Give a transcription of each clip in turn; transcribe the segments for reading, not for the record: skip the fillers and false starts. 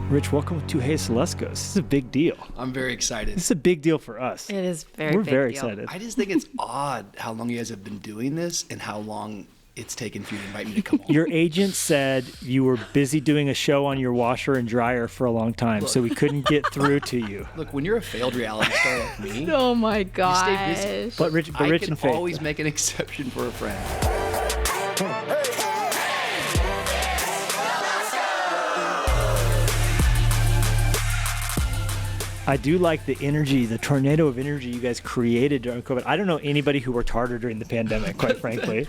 Rich, welcome to Luskos. This is a big deal. I'm very excited. This is a big deal for us. It is We're very excited. I just think it's odd how long you guys have been doing this and how long it's taken for you to invite me to come on. Your agent said you were busy doing a show on your washer and dryer for a long time, so we couldn't get through to you. Look, when you're a failed reality star like me, Oh my you stay busy. gosh. But Rich I and can Faith. always make an exception for a friend. I do like the energy, the tornado of energy you guys created during COVID. I don't know anybody who worked harder during the pandemic, quite frankly.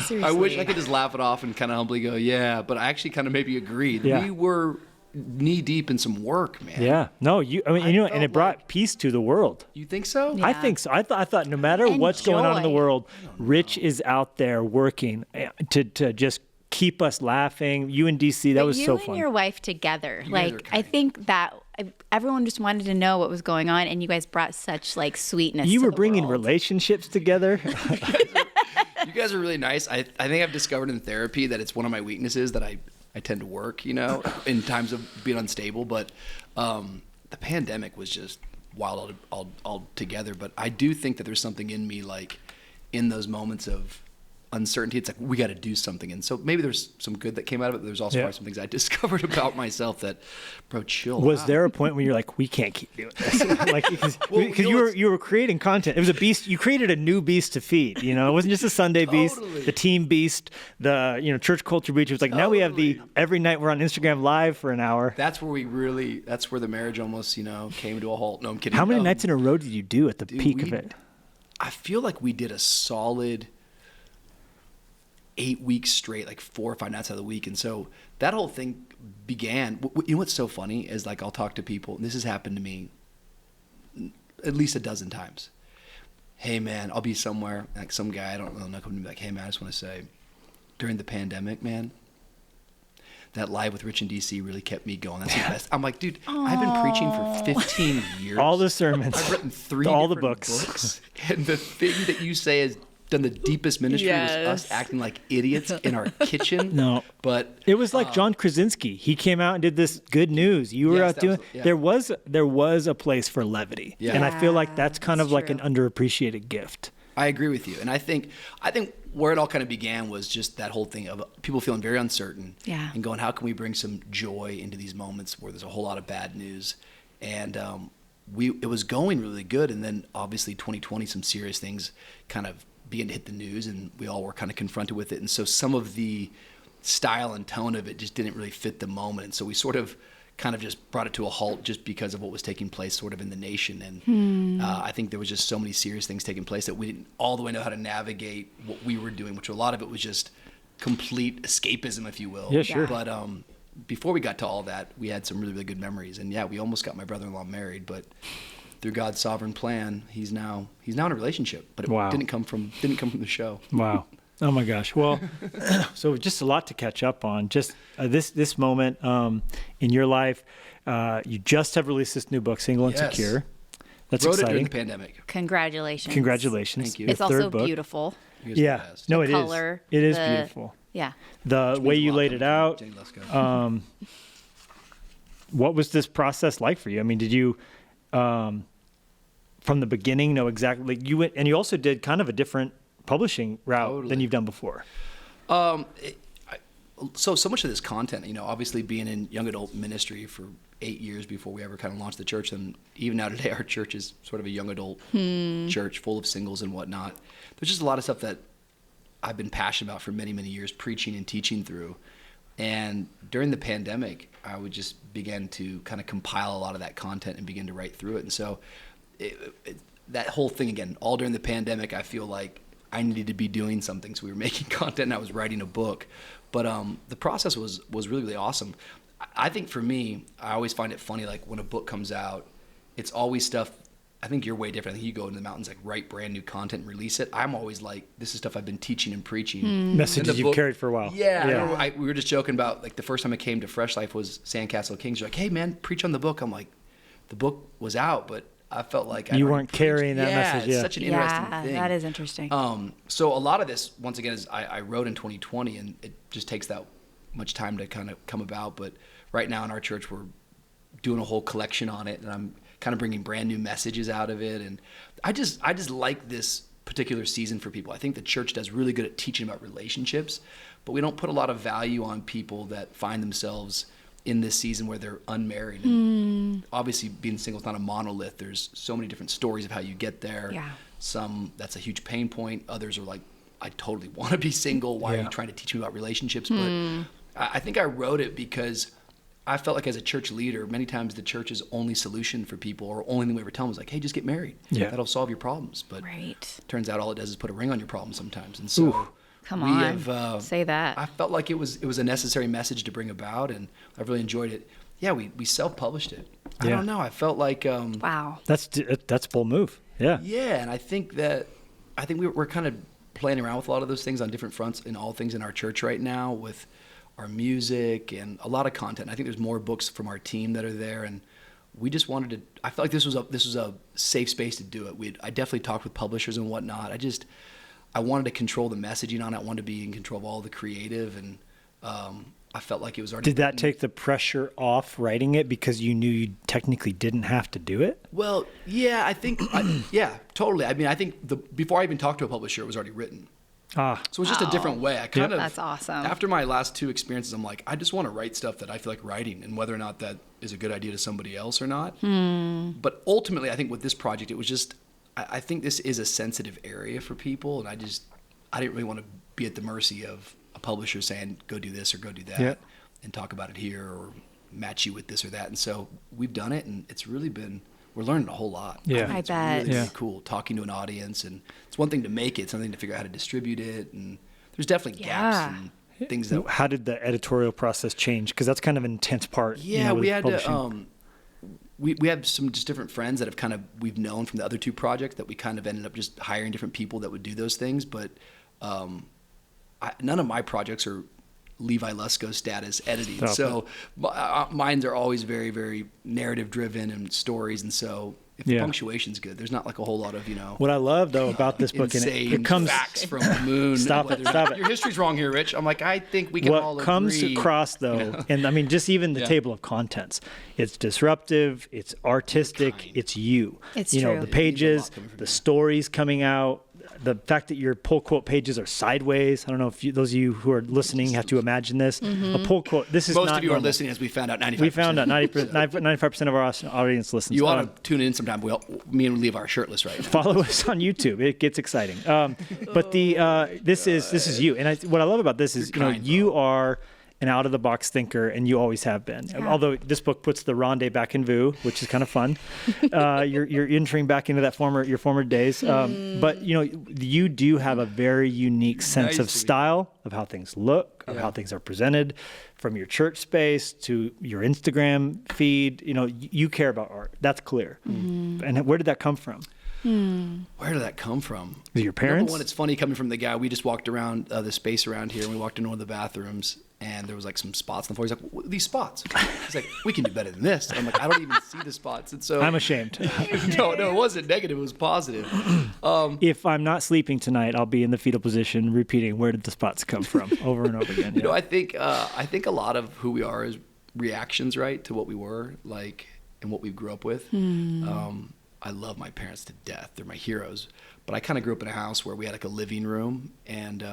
Seriously. I wish I could just laugh it off and kind of humbly go, yeah, but I actually kind of maybe agreed. Yeah. We were knee deep in some work, man. Yeah. No, and it felt brought like- peace to the world. You think so? Yeah. I think so. I thought no matter And what's going on in the joy. world, Rich is out there working to just keep us laughing. You and DC, that But was you so and fun. your wife together, guys are like I kind. think that everyone just wanted to know what was going on, and you guys brought such like sweetness. You to were the bringing world. relationships together. You guys are really nice. I think I've discovered in therapy that it's one of my weaknesses that I tend to work, in times of being unstable. But the pandemic was just wild all together. But I do think that there's something in me, like in those moments of uncertainty, it's like we got to do something. And so maybe there's some good that came out of it. But there's also Yeah. probably some things I discovered about myself that, bro, chill. Was out. there a point when you're like, we can't keep doing this? Like, because Well, you were creating content. It was a beast. You created a new beast to feed. It wasn't just a Sunday beast, Totally. the team beast, the church culture beast. It was like now we have the every night we're on Instagram live for an hour. That's where the marriage almost, came to a halt. No, I'm kidding. How many nights in a row did you do at the Dude, peak of it? I feel like we did a solid 8 weeks straight, like 4 or 5 nights out of the week. And so that whole thing began. You know what's so funny is, like, I'll talk to people, and this has happened to me at least a dozen times. Hey man, I'll be somewhere, like some guy I don't really know come to me like, hey man, I just want to say, during the pandemic, man, that live with Rich and DC really kept me going. That's the best. I'm like, dude, I've been preaching for 15 years. All the sermons, I've written 3 all the different books. and the thing that you say has done the deepest ministry was us Yes. acting like idiots in our kitchen. No. But It was like John Krasinski. He came out and did this good news. You were Yes, out that doing. was- yeah. There was a place for levity, Yeah. and I feel like that's kind that's of like an true. underappreciated gift. I agree with you. And I think where it all kind of began was just that whole thing of people feeling very uncertain Yeah. and going, how can we bring some joy into these moments where there's a whole lot of bad news? And it was going really good. And then obviously 2020, some serious things kind of began to hit the news, and we all were kind of confronted with it. And so some of the style and tone of it just didn't really fit the moment. And so we sort of kind of just brought it to a halt just because of what was taking place sort of in the nation. And I think there was just so many serious things taking place that we didn't all the way know how to navigate what we were doing, which a lot of it was just complete escapism, if you will. Yeah, sure. But before we got to all that, we had some really, really good memories. And yeah, we almost got my brother-in-law married, but through God's sovereign plan, he's now in a relationship. But it Wow. didn't come from the show. Wow. Oh my gosh. Well, so just a lot to catch up on. Just this moment in your life. You just have released this new book, Single and Yes. Secure. That's Wrote it during exciting. the pandemic. Congratulations. Congratulations. Thank you. Your It's third also book. beautiful. You guys are Yeah. the best. No, The it is. color, It is the- beautiful. Yeah. The way Means a you lot laid it coming out. from Jenny Luskos. What was this process like for you? I mean, did you, from the beginning, know exactly? Like you went, and you also did kind of a different publishing route than Totally. you've done before. So much of this content, obviously being in young adult ministry for 8 years before we ever kind of launched the church, and even now today our church is sort of a young adult church full of singles and whatnot. There's just a lot of stuff that I've been passionate about for many, many years, preaching and teaching through. And during the pandemic, I would just begin to kind of compile a lot of that content and begin to write through it. And so that whole thing, again, all during the pandemic, I feel like I needed to be doing something. So we were making content and I was writing a book. But the process was really, really awesome. I think for me, I always find it funny, like when a book comes out, it's always stuff. I think you're way different. I think you go into the mountains, like write brand new content and release it. I'm always like, this is stuff I've been teaching and preaching. Messages And the you've book- carried for a while. Yeah. Yeah. We were just joking about, like, the first time I came to Fresh Life was Sandcastle Kings. You're like, hey man, preach on the book. I'm like, the book was out, but I felt like You I'd already weren't carrying preached. that message, It's yeah. such an interesting Yeah, thing. that is interesting. So a lot of this, once again, is I wrote in 2020, and it just takes that much time to kind of come about. But right now in our church, we're doing a whole collection on it, and I'm kind of bringing brand new messages out of it. And I just like this particular season for people. I think the church does really good at teaching about relationships, but we don't put a lot of value on people that find themselves in this season where they're unmarried. And obviously being single is not a monolith. There's so many different stories of how you get there. Yeah. Some, that's a huge pain point. Others are like, I totally want to be single. Why are you trying to teach me about relationships? But I think I wrote it because I felt like as a church leader, many times the church's only solution for people, or only thing we ever tell them, is like, hey, just get married. Yeah. That'll solve your problems. But turns out all it does is put a ring on your problem sometimes. And so Come on, say that. I felt like it was a necessary message to bring about, and I've really enjoyed it. Yeah, we self-published it. I don't know. I felt like Wow. That's a bold move. Yeah. Yeah, and I think we're kind of playing around with a lot of those things on different fronts in all things in our church right now, with our music and a lot of content. I think there's more books from our team that are there, and we just wanted to. I felt like this was a safe space to do it. I definitely talked with publishers and whatnot. I wanted to control the messaging on it. I wanted to be in control of all the creative, and I felt like it was already. Did that take the pressure off writing it because you knew you technically didn't have to do it? Well, yeah, I think, yeah, totally. I mean, I think before I even talked to a publisher, it was already written. So it was just a different way. I kind of, that's awesome. After my last 2 experiences, I'm like, I just want to write stuff that I feel like writing, and whether or not that is a good idea to somebody else or not. But ultimately, I think with this project, it was just, I think this is a sensitive area for people, and I didn't really want to be at the mercy of a publisher saying, go do this or go do that, and talk about it here or match you with this or that. And so we've done it, and it's really been, we're learning a whole lot. Yeah. I bet. It's really, really cool talking to an audience, and it's one thing to make it, something to figure out how to distribute it, and there's definitely gaps and things that. How did the editorial process change? Because that's kind of an intense part. Yeah, with we had publishing. we have some just different friends that have we've known from the other 2 projects that we kind of ended up just hiring different people that would do those things, but none of my projects are Levi Luskos status editing. So mine are always very, very narrative driven and stories. And so if the punctuation's good, there's not like a whole lot of, What I love though about this book, and it comes facts from the moon. Stop it. Your history's wrong here, Rich. I'm like, I think we can all agree. What comes across though, and I mean, just even the table of contents, it's disruptive, it's artistic, it's you. It's true. true. The pages, the stories coming out, the fact that your pull quote pages are sideways. I don't know if those of you who are listening have to imagine this. A pull quote. This is most not of you normal. are listening, as we found out. 95%. We found out 95% of our audience listens. You ought to tune in sometime. Me and Levi are shirtless right now. Follow us on YouTube. It gets exciting. But this is you. And what I love about this is you are an out-of-the-box thinker, and you always have been. Yeah. Although this book puts the Ronde back in Vous, which is kind of fun. You're entering back into your former days. But you do have a very unique sense of style, of how things look, of how things are presented, from your church space to your Instagram feed. You care about art. That's clear. And where did that come from? Where did that come from? Is it your parents? Number one, it's funny coming from the guy. We just walked around the space around here, and we walked into one of the bathrooms, and there was like some spots on the floor. He's like, what are these spots? He's like, we can do better than this. And I'm like, I don't even see the spots. And so I'm ashamed. No, it wasn't negative. It was positive. If I'm not sleeping tonight, I'll be in the fetal position, repeating, where did the spots come from, over and over again. I think a lot of who we are is reactions, right, to what we were like and what we grew up with. I love my parents to death. They're my heroes. But I kind of grew up in a house where we had like a living room, and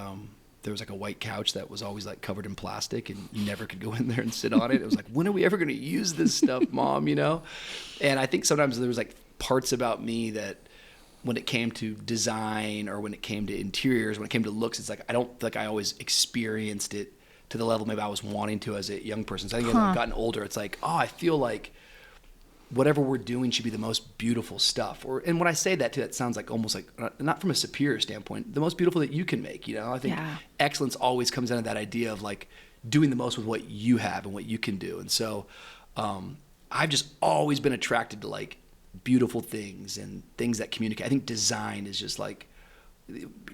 there was like a white couch that was always like covered in plastic, and you never could go in there and sit on it. It was like, when are we ever going to use this stuff, Mom? And I think sometimes there was like parts about me that when it came to design or when it came to interiors, when it came to looks, it's like I don't feel like I always experienced it to the level maybe I was wanting to as a young person. So I think as I've gotten older, it's like, I feel like whatever we're doing should be the most beautiful stuff. And when I say that too, it sounds like almost like, not from a superior standpoint, the most beautiful that you can make. I think excellence always comes down to that idea of like doing the most with what you have and what you can do. And so I've just always been attracted to like beautiful things and things that communicate. I think design is just like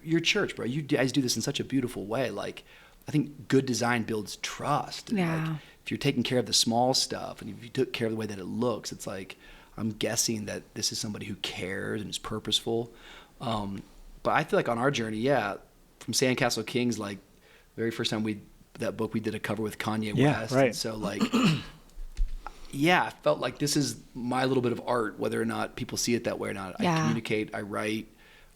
your church, bro. You guys do this in such a beautiful way. Like, I think good design builds trust. And like, if you're taking care of the small stuff and if you took care of the way that it looks, it's like, I'm guessing that this is somebody who cares and is purposeful. But I feel like on our journey, from Sandcastle Kings, like very first time that book, we did a cover with Kanye West. Right. And so like, I felt like this is my little bit of art, whether or not people see it that way or not. Yeah. I communicate, I write,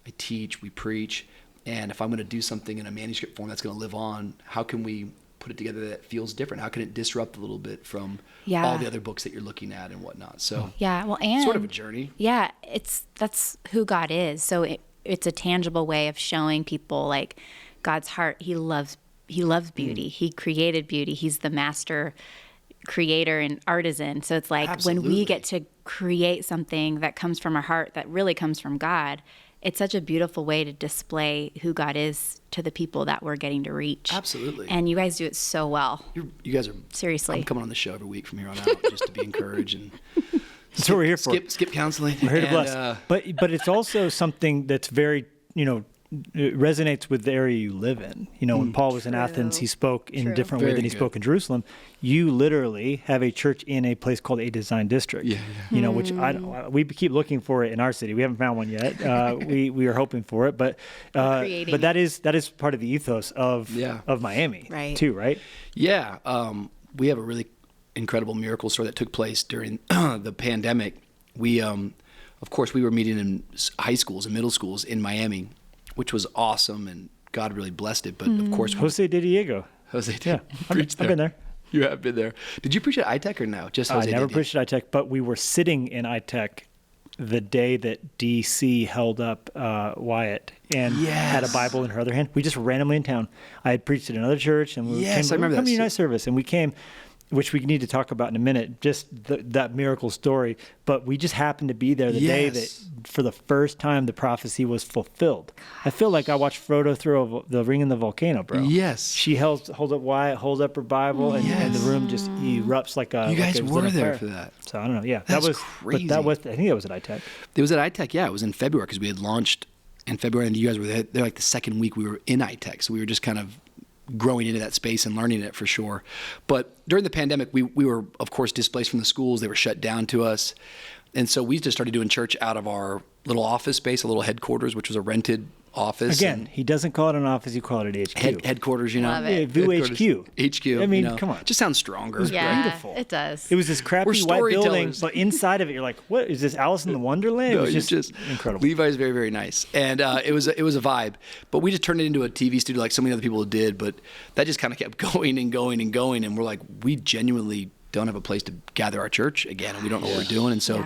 I teach, we preach. And if I'm going to do something in a manuscript form that's going to live on, how can we put it together that feels different? How can it disrupt a little bit from all the other books that you're looking at and whatnot? So and sort of a journey. Yeah, that's who God is. So it's a tangible way of showing people like God's heart. He loves beauty. He created beauty. He's the master creator and artisan. So it's like when we get to create something that comes from our heart, that really comes from God, it's such a beautiful way to display who God is to the people that we're getting to reach. Absolutely. And you guys do it so well. You guys are seriously. I'm coming on the show every week from here on out just to be encouraged and That's what we're here for. Skip counseling. We're here to bless. But it's also something that's very, it resonates with the area you live in. When Paul was in Athens, he spoke in a different way than he spoke in Jerusalem. You literally have a church in a place called a design district. Which we keep looking for it in our city. We haven't found one yet. We are hoping for it, but that is part of the ethos of Miami, too, right? Yeah, we have a really incredible miracle story that took place during the pandemic. We, of course, we were meeting in high schools and middle schools in Miami, which was awesome, and God really blessed it. But of course, Jose de Diego. Yeah, I've been there. You have been there. Did you preach at ITech or no? Just Jose. I never preached at ITech, but we were sitting in ITech the day that DC held up Wyatt and had a Bible in her other hand. We just randomly in town. I had preached at another church, and we came to a night service, and we came. Which we need to talk about in a minute, just that miracle story. But we just happened to be there the day that, for the first time, the prophecy was fulfilled. I feel like I watched Frodo throw the ring in the volcano, bro. Yes. She holds up Wyatt, holds up her Bible, and the room just erupts like a. You guys like were there for that. So I don't know. Yeah, that was crazy. But I think that was at ITech. It was at ITech. Yeah, it was in February because we had launched in February, and you guys were there like the second week we were in ITech. So we were just kind of growing into that space and learning it for sure. But during the pandemic, we were, of course, displaced from the schools. They were shut down to us. And so we just started doing church out of our little office space, a little headquarters, which was a rented office. Again, he doesn't call it an office, you call it an HQ. Headquarters, Love it. Vu HQ. HQ. I mean, come on. Just sounds stronger. Yeah, beautiful. it does. It was this crappy white building, but inside of it, you're like, what is this, Alice in the Wonderland? No, it was just incredible. Levi's very, very nice. And it was a vibe. But we just turned it into a TV studio like so many other people did. But that just kind of kept going and going and going. And we're like, we genuinely don't have a place to gather our church again. And we don't know what we're doing. And so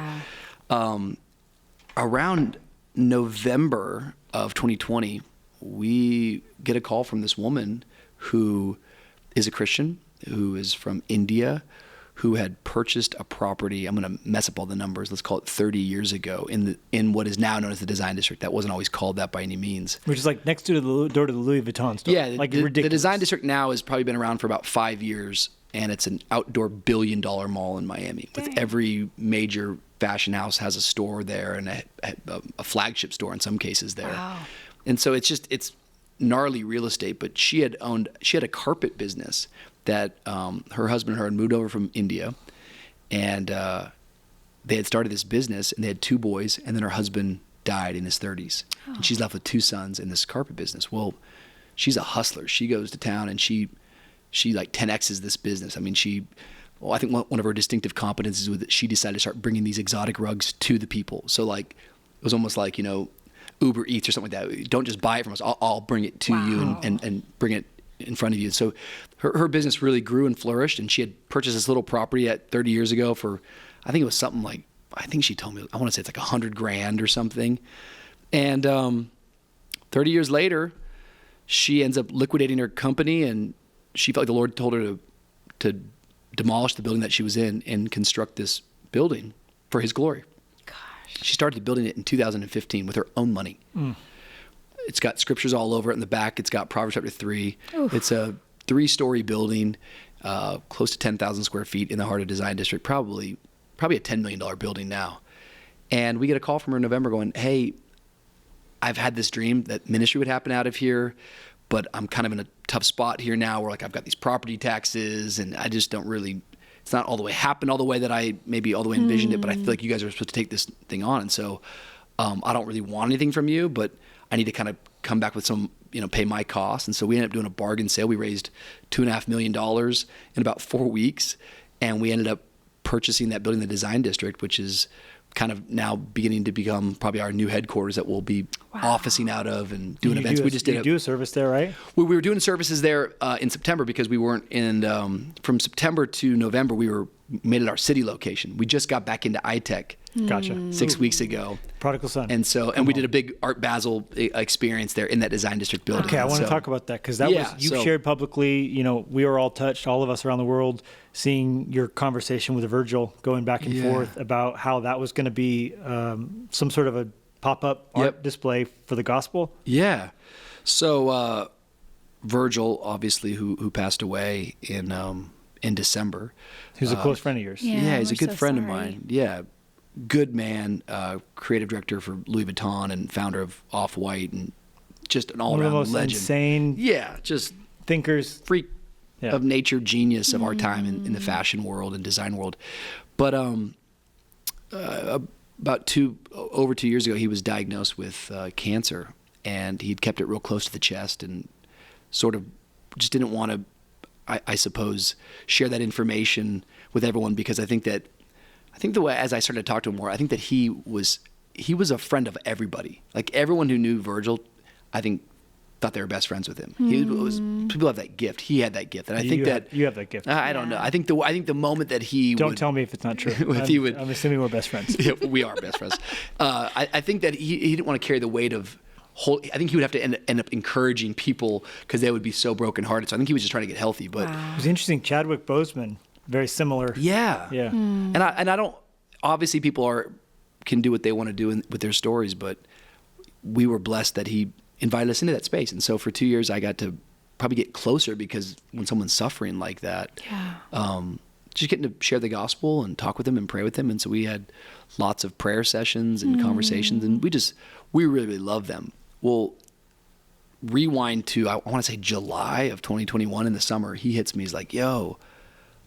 around November of 2020, we get a call from this woman who is a Christian, who is from India, who had purchased a property. I'm going to mess up all the numbers. Let's call it 30 years ago in what is now known as the Design District. That wasn't always called that by any means. Which is like next to the door to the Louis Vuitton store. Yeah, like the ridiculous. Design District now has probably been around for about 5 years, and it's an outdoor billion-dollar mall in Miami. With every major fashion house has a store there and a flagship store in some cases there. Wow. And so it's gnarly real estate. But she had a carpet business that her husband and her had moved over from India, and they had started this business, and they had 2 boys, and then her husband died in his 30s. And she's left with 2 sons in this carpet business. Well, she's a hustler. She goes to town and she like 10X's this business. I mean, I think one of her distinctive competencies was that she decided to start bringing these exotic rugs to the people. So like, it was almost like, Uber Eats or something like that. Don't just buy it from us. I'll bring it to you and bring it in front of you. So her business really grew and flourished, and she had purchased this little property 30 years ago for, I think it was something like, I think she told me, I want to say it's like $100,000 or something. And 30 years later, she ends up liquidating her company, and she felt like the Lord told her to demolish the building that she was in and construct this building for His glory. She started building it in 2015 with her own money. It's got scriptures all over it in the back. It's got Proverbs chapter 3. Oof. It's a 3-story building, close to 10,000 square feet in the heart of Design District, probably a $10 million building now. And we get a call from her in November going, hey, I've had this dream that ministry would happen out of here, but I'm kind of in a tough spot here now where like I've got these property taxes and I just don't really, it's not all the way happened all the way that I maybe all the way envisioned it, but I feel like you guys are supposed to take this thing on. And so I don't really want anything from you, but I need to kind of come back with some, pay my costs. And so we ended up doing a bargain sale. We raised $2.5 million in about 4 weeks, and we ended up purchasing that building, the design district, which is kind of now beginning to become probably our new headquarters that we'll be officing out of and doing events. We just do a service there, right? We were doing services there in September because we weren't in. From September to November, we made it our city location. We just got back into iTech. Gotcha. 6 weeks ago. Prodigal son. And we did a big Art Basel experience there in that design district building. Okay, I want to talk about that because you've shared publicly, we were all touched, all of us around the world, seeing your conversation with Virgil going back and forth about how that was going to be some sort of a pop-up art display for the gospel. Yeah. So Virgil, obviously, who passed away in December. Who's a close friend of yours. Yeah, he's a good friend of mine. Yeah. Good man, creative director for Louis Vuitton and founder of Off-White, and just an all-around legend. One of the most insane just thinkers. Freak of nature, genius of our time in the fashion world and design world. But over 2 years ago, he was diagnosed with cancer, and he'd kept it real close to the chest and sort of just didn't want to, I suppose, share that information with everyone, because I think the way, as I started to talk to him more, I think that he was a friend of everybody. Like everyone who knew Virgil, I think, thought they were best friends with him. People have that gift. He had that gift, and I think you have that gift. I don't know. I think the moment that he don't tell me if it's not true. I'm assuming we're best friends. Yeah, we are best friends. I think that he didn't want to carry the weight of. I think he would have to end up encouraging people because they would be so brokenhearted. So I think he was just trying to get healthy. But it was interesting. Chadwick Boseman. Very similar. Yeah. And I don't. Obviously, people can do what they want to do with their stories, but we were blessed that he invited us into that space. And so for 2 years, I got to probably get closer, because when someone's suffering like that, just getting to share the gospel and talk with them and pray with them. And so we had lots of prayer sessions and conversations, and we really, really loved them. Well, rewind to I want to say July of 2021 in the summer. He hits me. He's like, "Yo,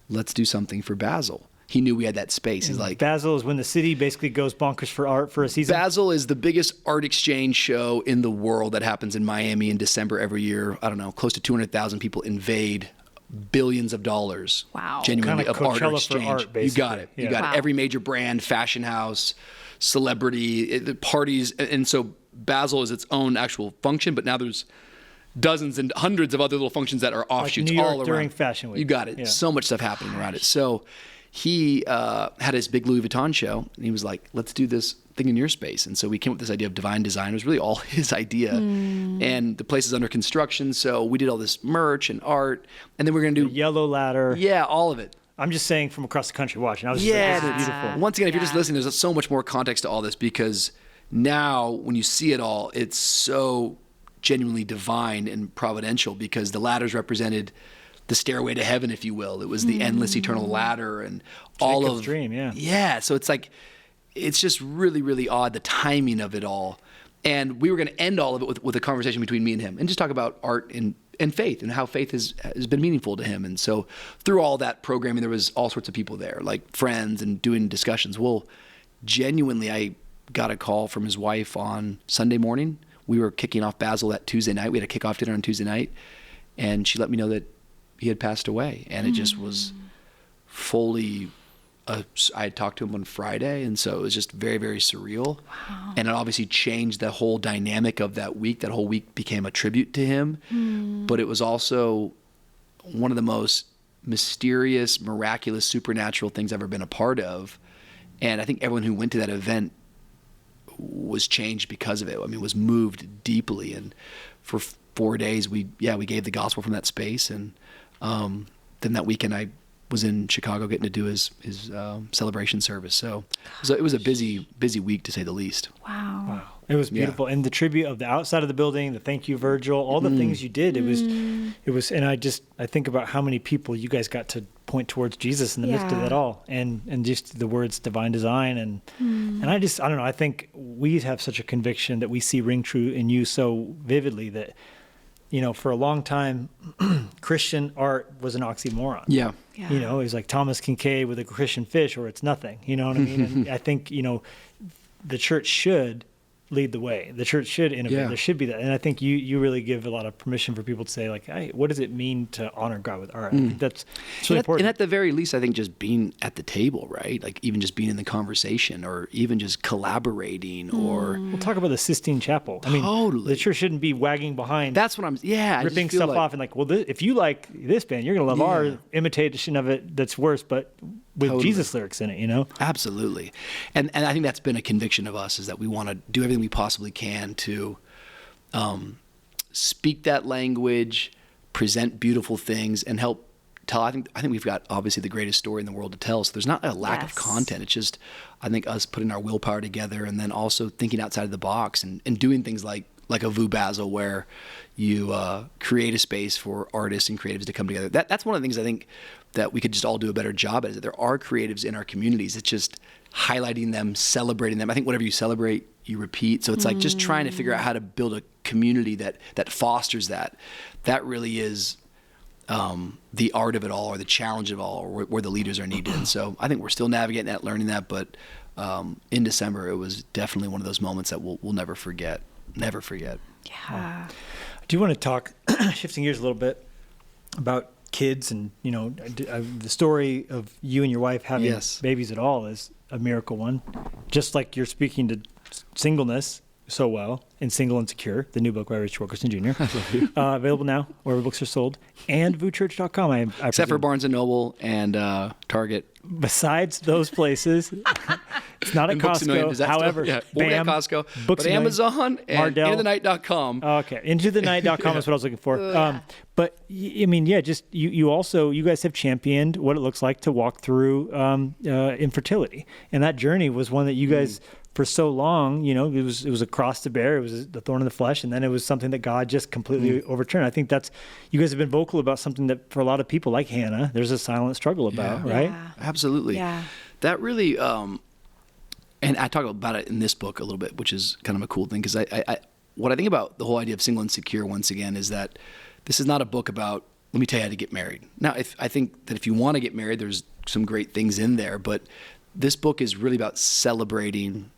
let's do something for Basel." He knew we had that space. He's like, Basel is when the city basically goes bonkers for art for a season. Basel is the biggest art exchange show in the world that happens in Miami in December every year. I don't know, close to 200,000 people invade billions of dollars. Wow. Genuinely kind of of art Coachella exchange. for art, basically. You got it. You got it. Every major brand, fashion house, celebrity, parties. And so Basel is its own actual function, but now there's dozens and hundreds of other little functions that are offshoots New York all around. During Fashion Week. You got it. So much stuff happening around it. So he had his big Louis Vuitton show, and he was like, let's do this thing in your space. And so we came up with this idea of Divine Design. It was really all his idea. And the place is under construction, so we did all this merch and art, and then we're going to do... The yellow ladder. Yeah, all of it. I'm just saying from across the country watching. I was just like, this is beautiful. Once again, if you're just listening, there's so much more context to all this, because now when you see it all, it's so genuinely divine and providential, because the ladders represented the stairway to heaven, if you will. It was the endless eternal ladder, and all Jacob's of dream, yeah. So it's like, it's just really, really odd, the timing of it all. And we were going to end all of it with a conversation between me and him, and just talk about art and faith, and how faith has been meaningful to him. And so through all that programming, there was all sorts of people there, like friends, and doing discussions. Well, genuinely, I got a call from his wife on Sunday morning. We were kicking off Basel that Tuesday night. We had a kickoff dinner on Tuesday night, and she let me know that he had passed away. And it just was fully, I had talked to him on Friday, and so it was just very, very surreal. Wow. And it obviously changed the whole dynamic of that week. That whole week became a tribute to him. But it was also one of the most mysterious, miraculous, supernatural things I've ever been a part of. And I think everyone who went to that event was changed because of it. I mean, was moved deeply. And for 4 days, we gave the gospel from that space. And then that weekend, I was in Chicago getting to do his celebration service. So it was a busy week, to say the least. Wow. It was beautiful. And the tribute of the outside of the building, the thank you, Virgil, all the things you did, it was, and I think about how many people you guys got to point towards Jesus in the midst of that all. And just the words divine design. And I don't know, I think we have such a conviction that we see ring true in you so vividly that, for a long time, Christian art was an oxymoron. Yeah. It was like Thomas Kincaid with a Christian fish, or it's nothing. You know what I mean? And I think, the church should lead the way. The church should innovate. Yeah. There should be that. And I think you really give a lot of permission for people to say, like, hey, what does it mean to honor God with art? I think it's really important. And at the very least, I think just being at the table, right? Like even just being in the conversation, or even just collaborating, or We'll talk about the Sistine Chapel. I mean, Totally. the church shouldn't be wagging behind, that's what I'm. Yeah, I just ripping feel stuff like- off and like, well, if you like this band, you're going to love our imitation of it that's worse, but with Totally. Jesus lyrics in it, you know? Absolutely. And I think that's been a conviction of us, is that we want to do everything we possibly can to speak that language, present beautiful things, and help tell. I think we've got obviously the greatest story in the world to tell. So there's not a lack of Yes. content. It's just, I think, us putting our willpower together, and then also thinking outside of the box, and doing things like a Vous Basel, where you create a space for artists and creatives to come together. That's one of the things I think that we could just all do a better job at, is that there are creatives in our communities. It's just highlighting them, celebrating them. I think whatever you celebrate, you repeat. So it's like just trying to figure out how to build a community that fosters that. That really is the art of it all, or the challenge of it all, or where the leaders are needed. And so I think we're still navigating that, learning that. But in December, it was definitely one of those moments that we'll never forget. Never forget. Yeah. Do you want to talk, shifting gears a little bit, about kids and, the story of you and your wife having Yes. babies at all is a miracle one. Just like you're speaking to singleness so well in Single and Secure, the new book by Rich Wilkerson Jr. Available now wherever books are sold, and VousChurch.com. I Except for presume. Barnes & Noble and Target. Besides those places, it's not at And Books A Million. Costco. Is that However, still? Yeah, won't be at BAM, Costco, Books but A Million, Amazon and Ardell. IntoTheNight.com. Okay, IntoTheNight.com is what I was looking for. Yeah. But I mean, yeah, just you guys have championed what it looks like to walk through infertility, and that journey was one that you guys for so long, it was a cross to bear. It was the thorn in the flesh, and then it was something that God just completely overturned. I think you guys have been vocal about something that for a lot of people like Hannah, there's a silent struggle about, right? Yeah. Absolutely. Yeah. That really, and I talk about it in this book a little bit, which is kind of a cool thing, because what I think about the whole idea of Single and Secure, once again, is that this is not a book about, let me tell you how to get married. Now, I think that if you want to get married, there's some great things in there, but this book is really about celebrating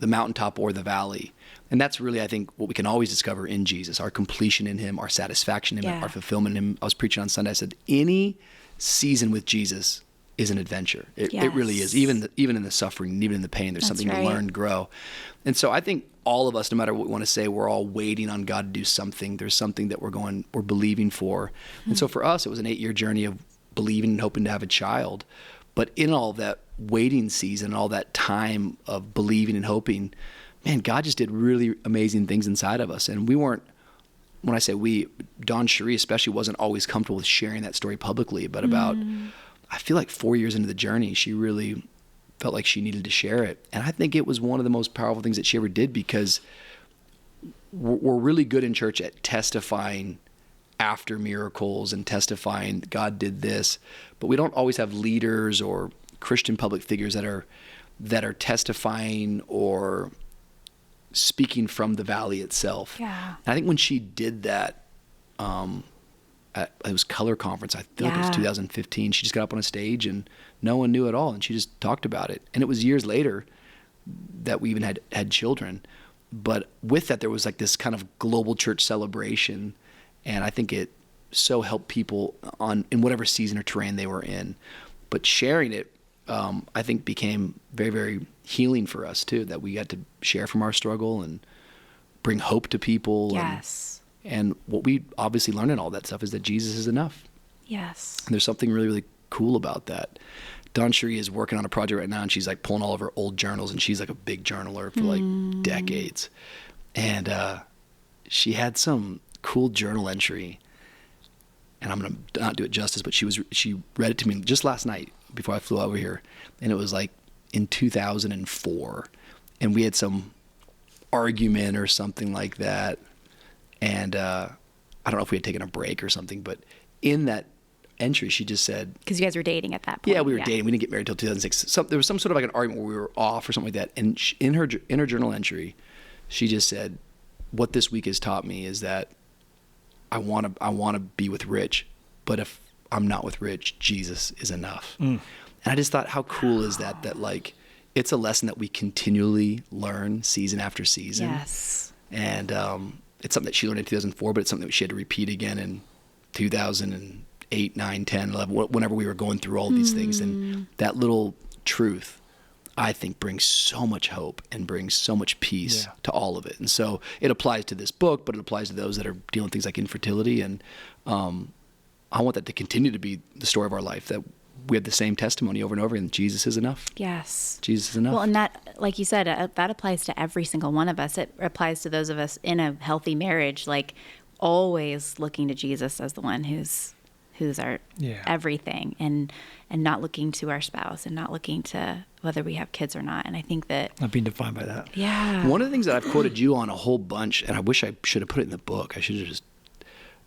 the mountaintop or the valley. And that's really, I think, what we can always discover in Jesus, our completion in him, our satisfaction in him, Yeah. our fulfillment in him. I was preaching on Sunday. I said, any season with Jesus is an adventure. It really is. Yes. Even in the suffering, even in the pain, there's That's something right. to learn, grow. And so I think all of us, no matter what we want to say, we're all waiting on God to do something. There's something that we're believing for. And so for us, it was an 8-year journey of believing and hoping to have a child. But in all that waiting season, all that time of believing and hoping, man, God just did really amazing things inside of us. And we weren't, when I say we, Dawn Cherie especially wasn't always comfortable with sharing that story publicly, but about, I feel like 4 years into the journey, she really felt like she needed to share it. And I think it was one of the most powerful things that she ever did, because we're really good in church at testifying after miracles and testifying God did this, but we don't always have leaders or Christian public figures that are testifying or speaking from the valley itself. Yeah. And I think when she did that, it was Color Conference, I feel like it was Yeah. 2015, she just got up on a stage and no one knew at all, and she just talked about it. And it was years later that we even had children. But with that, there was like this kind of global church celebration, and I think it so helped people in whatever season or terrain they were in. But sharing it, I think, became very, very healing for us too, that we got to share from our struggle and bring hope to people. Yes. And what we obviously learned in all that stuff is that Jesus is enough. Yes. And there's something really, really cool about that. Dawn Cherie is working on a project right now, and she's like pulling all of her old journals, and she's like a big journaler for like decades. And she had some cool journal entry, and I'm going to not do it justice, but she read it to me just last night before I flew over here. And it was like in 2004, and we had some argument or something like that. And I don't know if we had taken a break or something, but in that entry, she just said, Because you guys were dating at that point. yeah, we were dating. We didn't get married until 2006. There was some sort of like an argument where we were off or something like that. And in her journal entry, she just said, what this week has taught me is that I want to be with Rich, but if I'm not with Rich, Jesus is enough. And I just thought, how cool is that like it's a lesson that we continually learn season after season. Yes. And it's something that she learned in 2004, but it's something that she had to repeat again in 2008, 9, 10, 11, whenever we were going through all these things. And that little truth, I think, brings so much hope and brings so much peace to all of it. And so it applies to this book, but it applies to those that are dealing with things like infertility. And I want that to continue to be the story of our life, that we have the same testimony over and over again. Jesus is enough. Yes. Jesus is enough. Well, and that, like you said, that applies to every single one of us. It applies to those of us in a healthy marriage, like always looking to Jesus as the one who's our everything, and not looking to our spouse and not looking to whether we have kids or not. And I think that Not being defined by that. Yeah. One of the things that I've quoted you on a whole bunch, and I wish I should have put it in the book.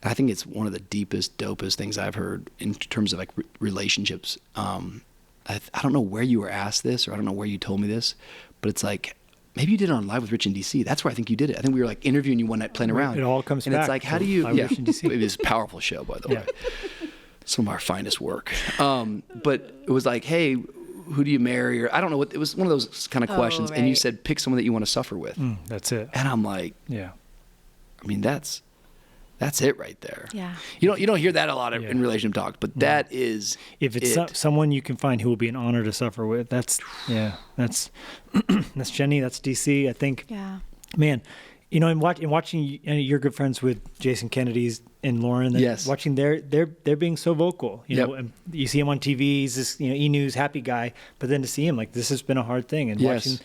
I think it's one of the deepest, dopest things I've heard in terms of like relationships. I don't know where you were asked this, or I don't know where you told me this, but it's like, maybe you did it on Live with Rich in DC. That's where I think you did it. I think we were like interviewing you one night playing around. It all comes and back. it's like, how do you, Live with Rich in DC. It was a powerful show, by the way. Some of our finest work. But it was like, hey, who do you marry? Or I don't know what, it was one of those kind of questions. And you right. said, pick someone that you want to suffer with. That's it. And I'm like, Yeah. I mean, that's it right there. Yeah. You don't hear that a lot in relationship talk, but that is If it's someone you can find who will be an honor to suffer with, that's that's Jenny, that's DC. I think, man, in watching, you're good friends with Jason Kennedy's and Lauren. Yes. Watching they're being so vocal, know, and you see him on TV. He's this E-News happy guy, but then to see him like this has been a hard thing, and watching.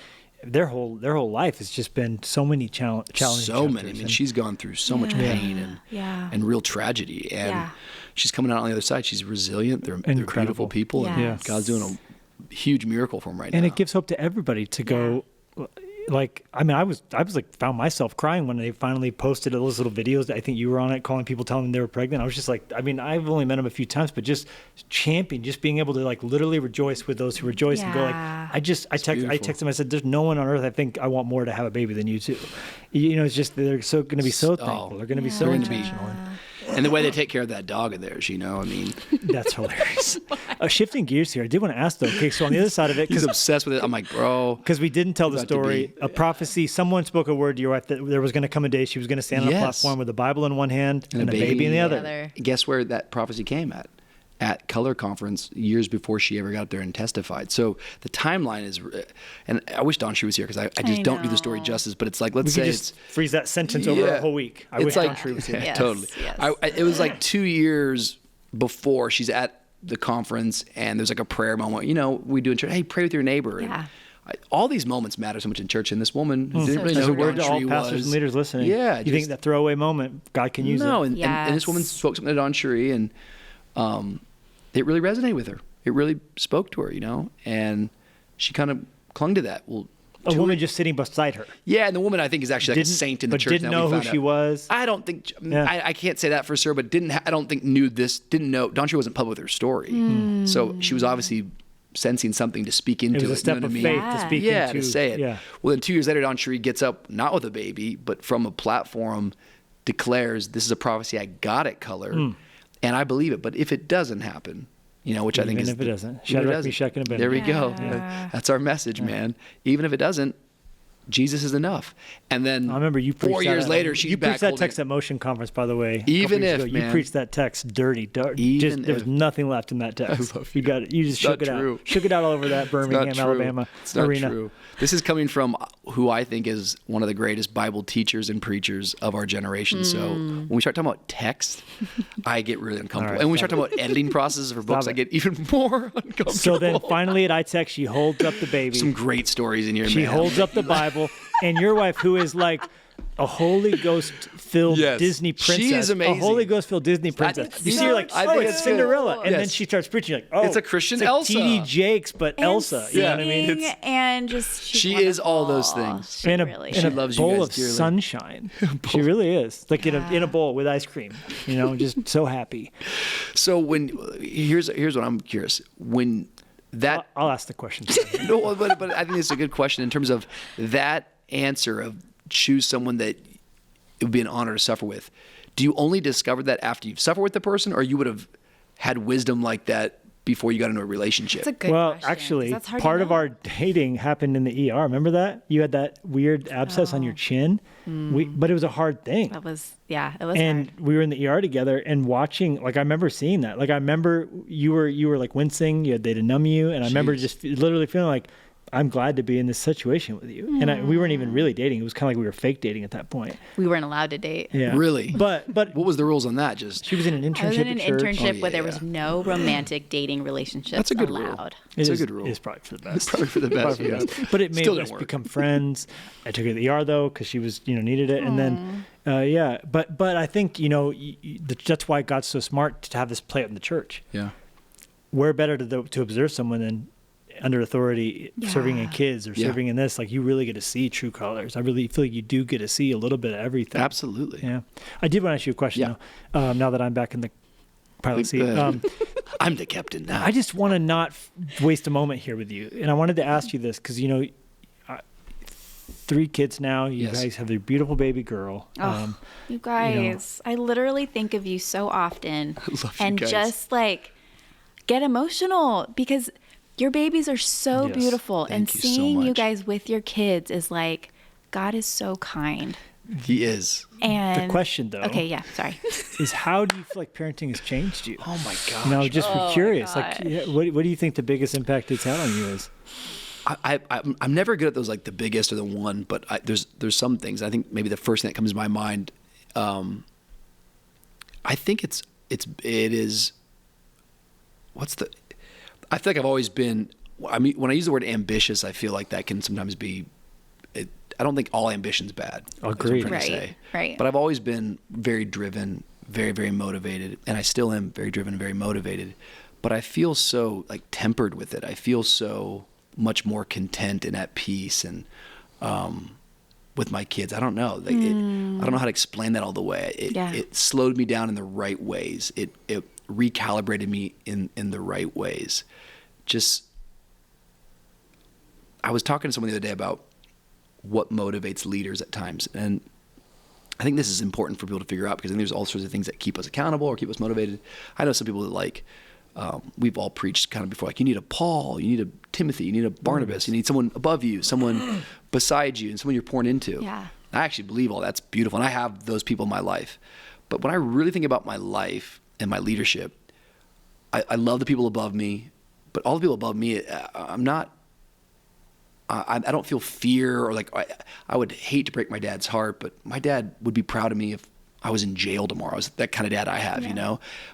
Their whole life has just been so many challenges. So many. I mean, she's gone through so much pain and real tragedy, and she's coming out on the other side. She's resilient. They're beautiful people, and God's doing a huge miracle for them right now. And it gives hope to everybody to go. Like, I mean, I was like found myself crying when they finally posted those little videos. I think you were on it, calling people, telling them they were pregnant. I was just like, I mean, I've only met them a few times, but just being able to like literally rejoice with those who rejoice and go like, I texted them. I said, there's no one on earth I think I want more to have a baby than you two. It's just they're so going to be so thankful. They're going to be so intentional. And the way they take care of that dog of theirs, I mean. That's hilarious. Shifting gears here, I did want to ask though. Okay, so on the other side of it, he's obsessed with it. I'm like, bro. Because we didn't tell the story. A prophecy. Someone spoke a word to your wife that there was going to come a day she was going to stand on a platform with a Bible in one hand and a baby in the other. Guess where that prophecy came at? At Color Conference years before she ever got up there and testified. So the timeline is, and I wish Don Shrew was here because I just don't do the story justice, but it's like, let's say just freeze that sentence over a whole week. I wish Don Shrew was here. Yes, Totally. yes. It was like 2 years before she's at the conference and there's like a prayer moment. We do in church, hey, pray with your neighbor. Yeah. And all these moments matter so much in church. And this woman who didn't really That's know a who word Don to all Shrew pastors and leaders listening. Yeah. You think that throwaway moment, God can use it. And this woman spoke something to Don Shrew, and it really resonated with her. It really spoke to her, and she kind of clung to that. Well, a woman just sitting beside her. Yeah, and the woman I think is actually like a saint in the church. But didn't know who she was. I don't think I can't say that for sure, but I don't think didn't know. Don Shrew wasn't public with her story, so she was obviously sensing something to speak into it. It was a step of faith to speak into. Yeah, to say it. Yeah. Well, then 2 years later, Don Shrew gets up not with a baby, but from a platform, declares, "This is a prophecy I got at Color, and I believe it. But if it doesn't happen." Which I think is... Even if it doesn't. Shadrach, Meshach, and Abednego. There we go. That's our message, man. Even if it doesn't, Jesus is enough. And then I remember you 4 years later, she's you back. preached that text at Motion Conference, by the way. Even if, man. You preached that text dirty. There was nothing left in that text. I love you got it. You just shook it out. Shook it out all over that Birmingham, Alabama arena. True. This is coming from who I think is one of the greatest Bible teachers and preachers of our generation. So when we start talking about text, I get really uncomfortable. Right, and when we start talking about editing processes for books, I get even more uncomfortable. So then finally at iTech, she holds up the baby. Some great stories in here, She holds up the Bible. And your wife, who is like a Holy Ghost-filled Disney princess. She is amazing. A Holy Ghost-filled Disney princess. You see her like, it's Cinderella. And then she starts preaching like, it's a Christian like Elsa. T.D. Jakes, but and Elsa. You know what I mean? And just she is all those things. In a loves you bowl guys of dearly. sunshine. She really is. Like in a bowl with ice cream. Just so happy. So here's what I'm curious. When that... I'll ask the question. No, but I think it's a good question in terms of that answer of choose someone that it would be an honor to suffer with. Do you only discover that after you've suffered with the person, or you would have had wisdom like that before you got into a relationship? That's a good Well, question, 'cause actually, that's hard to part of know. our dating happened in the ER. Remember that? You had that weird abscess on your chin. But it was a hard thing. It was hard. And we were in the ER together and watching, like, I remember seeing that. Like, I remember you were like wincing, they had to numb you. And I remember just literally feeling like, I'm glad to be in this situation with you. And we weren't even really dating. It was kind of like we were fake dating at that point. We weren't allowed to date. Yeah. Really? But What was the rules on that? Just she was in an internship I was in an at church. internship Oh, where there yeah. was no romantic dating relationships That's a good rule. allowed. It's a is- good rule. It's probably for the best. Probably for the best. Probably Yeah. for the best. But it made Still us didn't work. become friends. I took her to the ER though because she was needed it, and then But I think that's why God's so smart to have this play out in the church. Yeah. We're better to observe someone than under authority serving in Yeah. kids or Yeah. serving in this. Like, you really get to see true colors. I really feel like you do get to see a little bit of everything. Absolutely. Yeah. I did want to ask you a question Yeah. though. Now that I'm back in the pilot seat. I'm the captain now. I just want to not waste a moment here with you. And I wanted to ask you this because, 3 kids now. You Yes. guys have a beautiful baby girl. You guys, I literally think of you so often love you and guys. just like get emotional because your babies are so Yes. beautiful. And Thank you so seeing you much. guys with your kids is like, God is so kind. He is. And The question, though, Okay, yeah, sorry. is how do you feel like parenting has changed you? Oh my gosh. No, just Oh my curious. Like, gosh. what do you think the biggest impact it's had on you is? I'm never good at those, like the biggest or the one, but there's some things. I think maybe the first thing that comes to my mind, I think it is. I feel like I've always been. I mean, when I use the word ambitious, I feel like that can sometimes be. I don't think all ambition's bad. is what I'm Agreed. trying to Right, say. right. But I've always been very driven, very, very motivated, and I still am very driven, very motivated. But I feel so like tempered with it. I feel so much more content and at peace, and with my kids. I don't know. Like, I don't know how to explain that all the way. It slowed me down in the right ways. It recalibrated me in the right ways. I was talking to someone the other day about what motivates leaders at times. And I think this is important for people to figure out because I think there's all sorts of things that keep us accountable or keep us motivated. I know some people that we've all preached kind of before, like you need a Paul, you need a Timothy, you need a Barnabas, you need someone above you, someone beside you, and someone you're pouring into. Yeah. I actually believe all that's beautiful, and I have those people in my life. But when I really think about my life and my leadership, I love the people above me, but all the people above me, I don't feel fear or like I would hate to break my dad's heart, but my dad would be proud of me if I was in jail tomorrow. I was that kind of dad I have,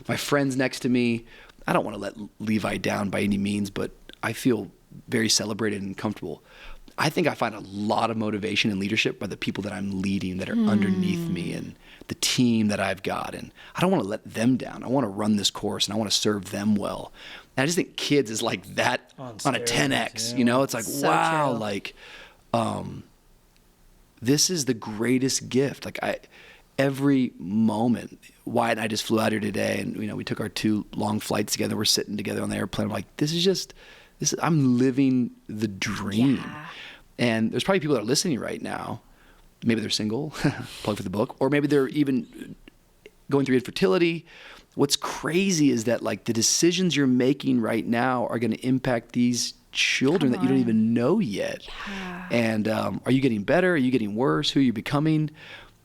My friends next to me, I don't want to let Levi down by any means, but I feel very celebrated and comfortable. I think I find a lot of motivation and leadership by the people that I'm leading that are underneath me and the team that I've got. And I don't want to let them down. I want to run this course and I want to serve them well. And I just think kids is like that on a 10X, It's like, So wow, true. like, this is the greatest gift. Like every moment, Wyatt and I just flew out here today and, we took our 2 long flights together. We're sitting together on the airplane. I'm like, I'm living the dream. Yeah. And there's probably people that are listening right now. Maybe they're single, plug for the book, or maybe they're even going through infertility. What's crazy is that like the decisions you're making right now are going to impact these children that you don't even know yet. Yeah. And are you getting better? Are you getting worse? Who are you becoming?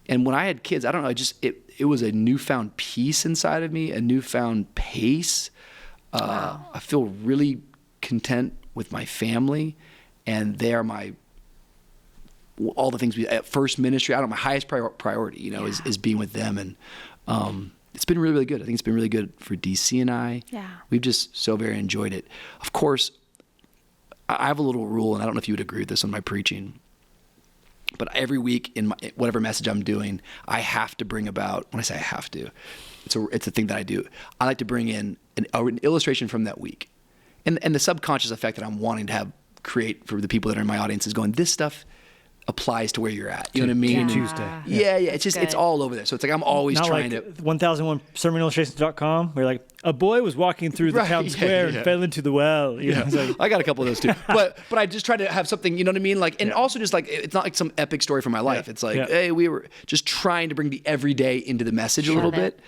And when I had kids, I don't know, it was a newfound peace inside of me, a newfound pace. Wow. I feel really content with my family, and they are all the things at first ministry. I don't know, my highest priority, is being with them. And it's been really, really good. I think it's been really good for DC and I. Yeah. We've just so very enjoyed it. Of course, I have a little rule, and I don't know if you would agree with this on my preaching, but every week in whatever message I'm doing, I have to bring about, when I say I have to, it's a thing that I do. I like to bring in an illustration from that week. And the subconscious effect that I'm wanting to create for the people that are in my audience is going, this stuff applies to where you're at. You know what I mean? To Tuesday. Yeah. It's just, it's all over there. So it's like I'm always Not trying like to. 1001sermonillustrations.com where like a boy was walking through the town square and fell into the well. It's like, I got a couple of those too. But I just try to have something, you know what I mean? Like, and also just like, it's not like some epic story from my life. It's like, hey, we were just trying to bring the everyday into the message a little bit.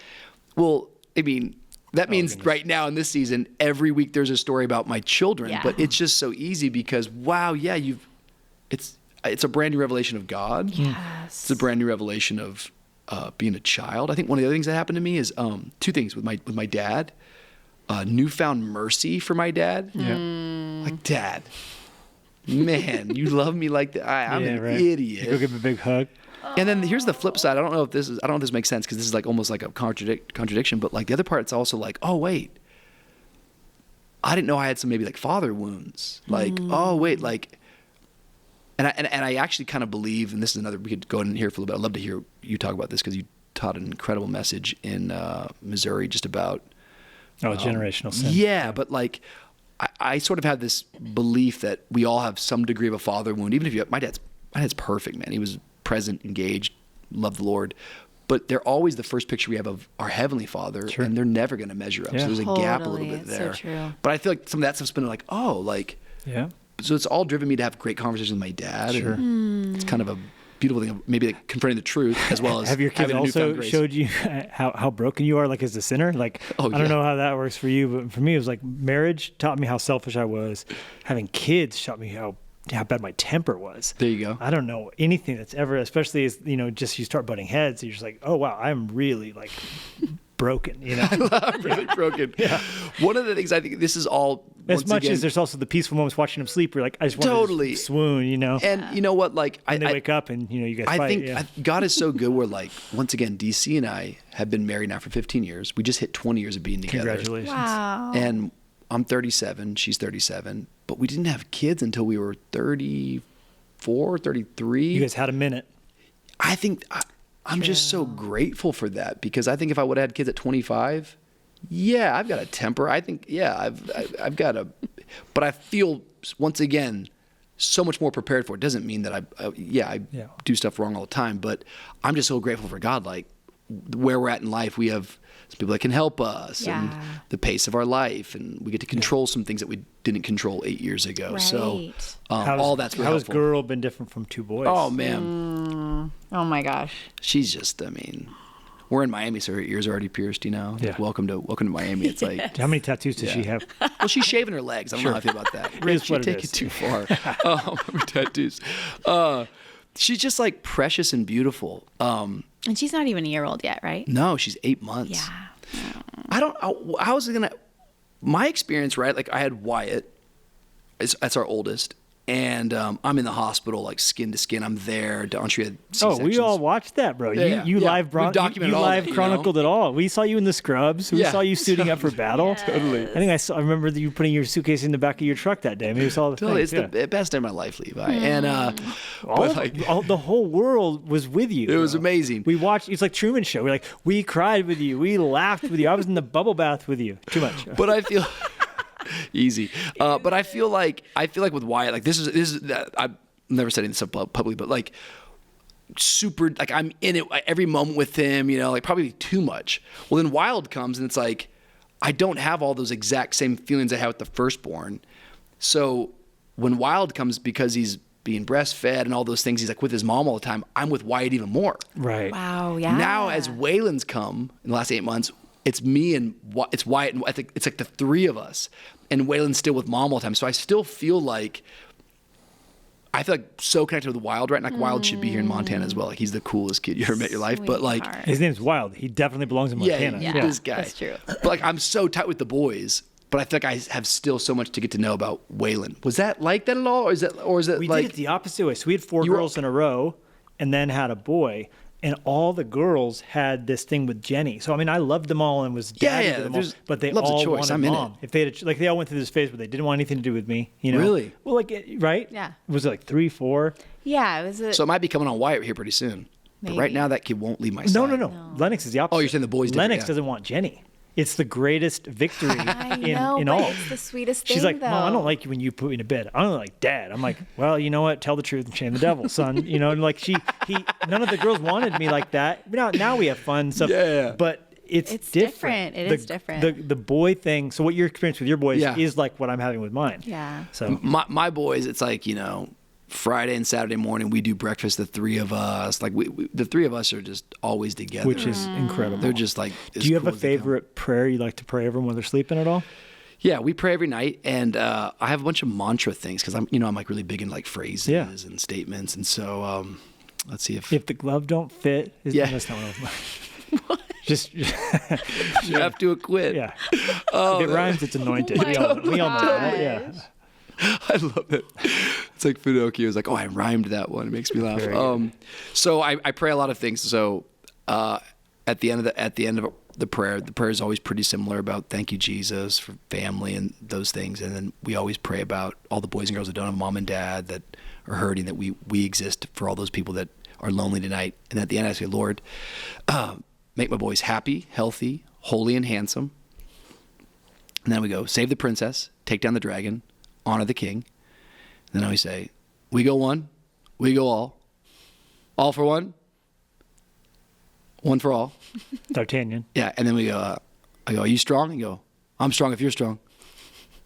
Well, I mean, That means right now in this season, every week there's a story about my children, Yeah. but it's just so easy because wow, yeah, it's a brand new revelation of God. Yes. It's a brand new revelation of being a child. I think one of the other things that happened to me is two things with my dad. Newfound mercy for my dad. Yeah. Like, Dad, man, you love me like that. I'm an idiot. You go give him a big hug. And then here's the flip side. I don't know if this makes sense because this is like almost like a contradiction. But like the other part, it's also like, oh wait, I didn't know I had some maybe like father wounds. Like, oh wait, like, and I actually kind of believe, and this is another, we could go in here for a little bit. I'd love to hear you talk about this because you taught an incredible message in Missouri just about generational sin. Yeah, but like I sort of have this belief that we all have some degree of a father wound. Even if my dad's perfect, man. He was present, engaged, loved the Lord. But they're always the first picture we have of our Heavenly Father, and they're never going to measure up. Yeah. So there's a gap a little bit It's there. so true. But I feel like some of that stuff's been like, Yeah. so it's all driven me to have great conversations with my dad. Sure. And it's kind of a beautiful thing of maybe like confronting the truth as well as Have your kids having a also newfound grace. showed you how broken you are, like as a sinner? Like, I don't know how that works for you, but for me, it was like marriage taught me how selfish I was. Having kids taught me how bad my temper was. There you go. I don't know anything that's ever, especially as, just you start butting heads, you're just like, oh, wow, I'm really like broken, I'm really broken. Yeah. One of the things I think this is all As much as there's also the peaceful moments watching them sleep, where like, I just want to just swoon, And you know what, like and they wake up and you guys fight. I think God is so good. Where like once again, DC and I have been married now for 15 years. We just hit 20 years of being together. Congratulations. Wow. And I'm 37, she's 37, but we didn't have kids until we were 34, 33. You guys had a minute. I think I'm just so grateful for that because I think if I would have had kids at 25, yeah, I've got a temper. I think, yeah, I've got a, but I feel once again so much more prepared for it. Doesn't mean that I do stuff wrong all the time, but I'm just so grateful for God. Like where we're at in life, we have some people that can help us and the pace of our life, and we get to control some things that we didn't control 8 years ago. Right. So all that's really how has helpful. girl been different from two boys? Oh man, Oh my gosh. she's just, I mean, we're in Miami, so her ears are already pierced, Yeah. Like, welcome to Miami. It's like, How many tattoos does she have? well, she's shaving her legs. I don't know how I feel about that. Rich, you what it take is. it too far. Her tattoos. She's just like precious and beautiful. And she's not even a year old yet, right? No, she's 8 months. Yeah. How was it gonna? My experience, right? Like I had Wyatt. That's our oldest. And I'm in the hospital, like skin to skin. I'm there. Dawntree had C-sections. Oh, we all watched that, bro. Yeah, You yeah. live We've documented all live that, chronicled it all. We saw you in the scrubs. We Yeah. saw you suiting up for battle. Totally. I think I remember that you putting your suitcase in the back of your truck that day. Maybe we saw the Totally. things. It's the best day of my life, Levi. And the whole world was with you. it was amazing. We watched. It's like Truman Show. We're like, we cried with you. We laughed with you. I was in the bubble bath with you. Too much. But I feel easy. But I feel like with Wyatt, like this is I've never said this up publicly, but like super, like I'm in it every moment with him, like probably too much. Well, then Wild comes and it's like, I don't have all those exact same feelings I had with the firstborn. So when Wild comes, because he's being breastfed and all those things, he's like with his mom all the time, I'm with Wyatt even more. Right. Wow. Yeah. Now as Waylon's come in the last 8 months, it's me and it's Wyatt, and I think it's like the three of us, and Waylon's still with mom all the time. So I still feel like so connected with Wild, right? Like Wild should be here in Montana as well. Like he's the coolest kid you ever met in your life. But like, Sweetheart. His name's Wild. He definitely belongs in Montana. Yeah. this guy. That's true. But like I'm so tight with the boys, but I feel like I have still so much to get to know about Waylon. Was that like that at all, or is it We like did it the opposite way. So we had four You were- girls in a row, and then had a boy. And all the girls had this thing with Jenny. So I mean, I loved them all and was daddy Yeah, to them all. there's- But they love's a all choice. wanted I'm in mom. it. If they had, like, they all went through this phase where they didn't want anything to do with me. Really? Well, like, right? Yeah. Was it like 3, 4? Yeah. It was So it might be coming on Wyatt here pretty soon. But right Maybe. now that kid won't leave my side. No. Lennox is the opposite. Oh, you're saying the boys different, Lennox yeah. doesn't want Jenny. It's the greatest victory I in know, all. but it's the sweetest thing, She's like, though. Mom, I don't like you when you put me to bed. I don't like Dad. I'm like, well, you know what? Tell the truth and shame the devil, son. And like none of the girls wanted me like that. Now we have fun stuff. Yeah. But it's different. It is The- different. The boy thing. So what your experience with your boys Yeah. is like what I'm having with mine. Yeah. So My boys, it's like, Friday and Saturday morning, we do breakfast, the three of us. Like, the three of us are just always together. Which is incredible. They're just like, do you have a favorite prayer you like to pray everyone when they're sleeping at all? Yeah, we pray every night, and I have a bunch of mantra things because I'm like really big in like phrases and statements, and so let's see if the glove don't fit. That's not what Just you have to acquit. Yeah, if it rhymes, it's anointed. We all know that. Yeah. I love it. It's like Pinocchio is like, oh, I rhymed that one. It makes me laugh. So I pray a lot of things. So at the end of the prayer is always pretty similar about thank you, Jesus, for family and those things. And then we always pray about all the boys and girls that don't have mom and dad, that are hurting, that we exist for all those people that are lonely tonight. And at the end I say, Lord, make my boys happy, healthy, holy, and handsome. And then we go, save the princess, take down the dragon, honor the king. And then we say, we go one, we go all for one for all. D'Artagnan. Yeah, and then we go, I go, are you strong? You go, I'm strong if you're strong.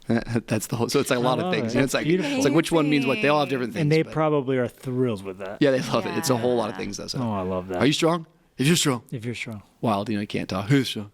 That's the whole, so it's like a lot of things. It's like which one means what. They all have different things. And they probably are thrilled with that. Yeah, they love it. It's a whole lot of things though. So. Oh, I love that. Are you strong? If you're strong. If you're strong. Wild, you can't talk. Who's strong?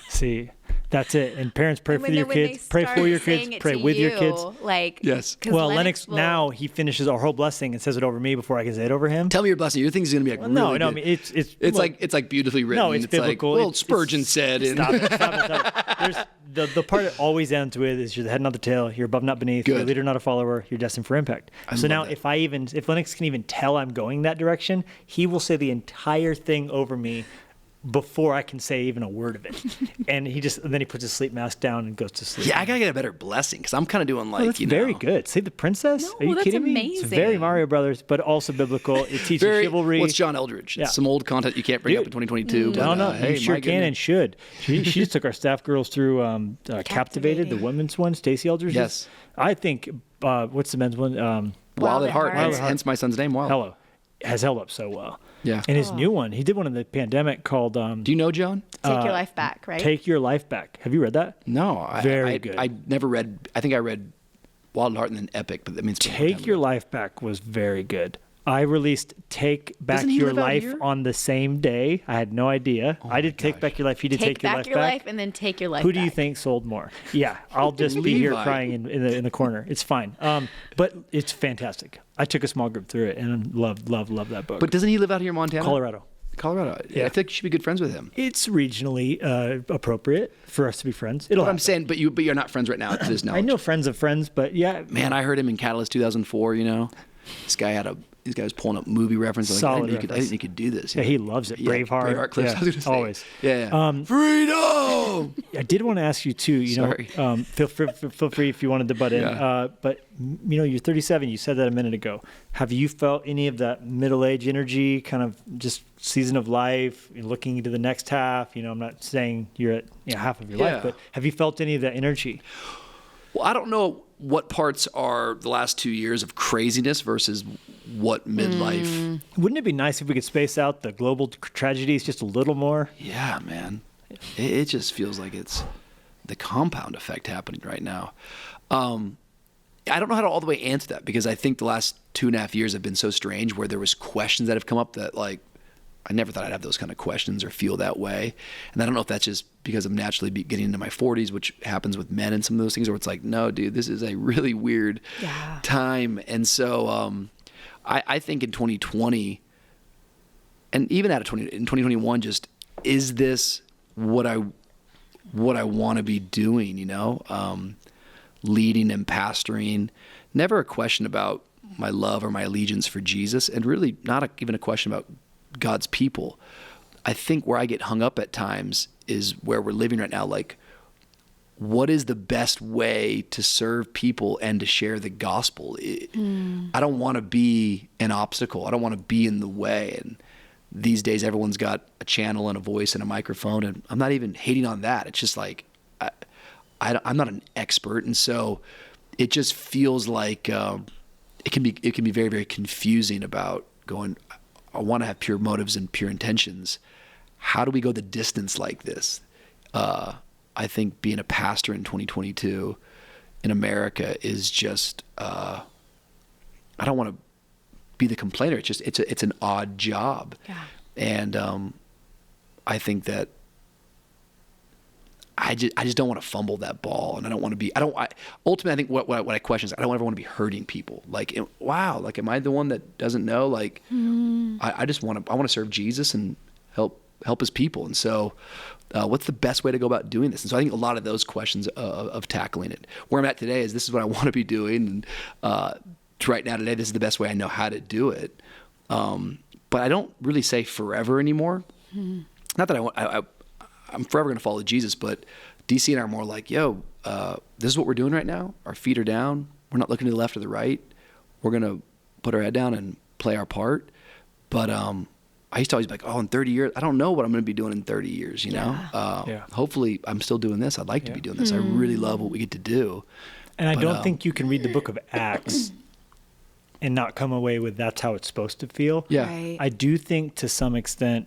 See, that's it. And parents, pray for your kids. Pray for your kids. Pray with your kids. Like, yes. Well, Lennox now he finishes our whole blessing and says it over me before I can say it over him. Tell me your blessing. Your thing's gonna be like really no. good. I mean it's like beautifully written. No, it's biblical. Like, well, Spurgeon said. Stop it. There's the part it always ends with is you're the head, not the tail. You're above, not beneath. Good. You're a leader, not a follower. You're destined for impact. So now, that. if Lennox can even tell I'm going that direction, he will say the entire thing over me before I can say even a word of it. And then he puts his sleep mask down and goes to sleep. Yeah, I gotta get a better blessing because I'm kind of doing like, that's very good. Save the princess? No, Are you that's kidding me? amazing. It's very Mario Brothers, but also biblical. It teaches chivalry. Well, it's John Eldridge. It's some old content you can't bring up in 2022. No, but, you sure can and should. She just took our staff girls through Captivated, the women's one, Stacey Eldridge. Yes. I think, what's the men's one? Wild at Heart. Hence my son's name, Wild. Hello. Has held up so well. Yeah. And his new one, he did one in the pandemic called... Do you know Joan? Take Your Life Back, right? Take Your Life Back. Have you read that? No. Very good. I never read... I think I read Wild at Heart and then Epic, but that means... Take Your Life Back was very good. I released Take Back Your Life on the same day. I had no idea. I did Take Back Your Life. He did Take Your Life Back. Take Back Your Life and then Take Your Life Back. Who do you think sold more? Yeah, I'll just be here crying in the corner. It's fine. But it's fantastic. I took a small group through it and love that book. But doesn't he live out here in Montana? Colorado. Yeah. I think you should be good friends with him. It's regionally appropriate for us to be friends. I'm saying, but you're not friends right now. To this knowledge. I know friends of friends, but yeah. Man, I heard him in Catalyst 2004. This guy was pulling up movie references. Solid I didn't think you could do this. Yeah, he loves it. Braveheart clips. Yeah, I was gonna say. always. Yeah. Freedom. I did want to ask you too. Feel free if you wanted to butt in. But you're 37. You said that a minute ago. Have you felt any of that middle-age energy, kind of just season of life, looking into the next half? I'm not saying you're at half of your life, but have you felt any of that energy? Well, I don't know what parts are the last 2 years of craziness versus what midlife. Wouldn't it be nice if we could space out the global tragedies just a little more? Yeah, man. It just feels like it's the compound effect happening right now. I don't know how to all the way answer that because I think the last 2.5 years have been so strange where there was questions that have come up that like I never thought I'd have those kind of questions or feel that way. And I don't know if that's just because I'm naturally getting into my 40s, which happens with men and some of those things, or it's like, no, dude, this is a really weird time. And so I think in 2020 and even in 2021, just is this what I want to be doing, leading and pastoring? Never a question about my love or my allegiance for Jesus, and really not even a question about God's people. I think where I get hung up at times is where we're living right now. Like, what is the best way to serve people and to share the gospel? I don't want to be an obstacle. I don't want to be in the way. And these days, everyone's got a channel and a voice and a microphone. And I'm not even hating on that. It's just like, I'm not an expert. And so it just feels like it can be very, very confusing about going, I want to have pure motives and pure intentions. How do we go the distance like this? I think being a pastor in 2022 in America is just I don't want to be the complainer. It's just, it's an odd job. Yeah. And I think that I just don't want to fumble that ball, and I don't want to be. Ultimately, I think what I question is I don't ever want to be hurting people. Like, wow, like, am I the one that doesn't know? Like, I just want to serve Jesus and help his people. And so, what's the best way to go about doing this? And so, I think a lot of those questions of tackling it. Where I'm at today is this is what I want to be doing, and right now today, this is the best way I know how to do it. But I don't really say forever anymore. Not that I'm forever going to follow Jesus, but DC and I are more like, yo, this is what we're doing right now. Our feet are down. We're not looking to the left or the right. We're going to put our head down and play our part. But I used to always be like, in 30 years, I don't know what I'm going to be doing in 30 years, you know? Hopefully I'm still doing this. I'd like to be doing this. I really love what we get to do. And I don't think you can read the book of Acts and not come away with that's how it's supposed to feel. Yeah. Right. I do think to some extent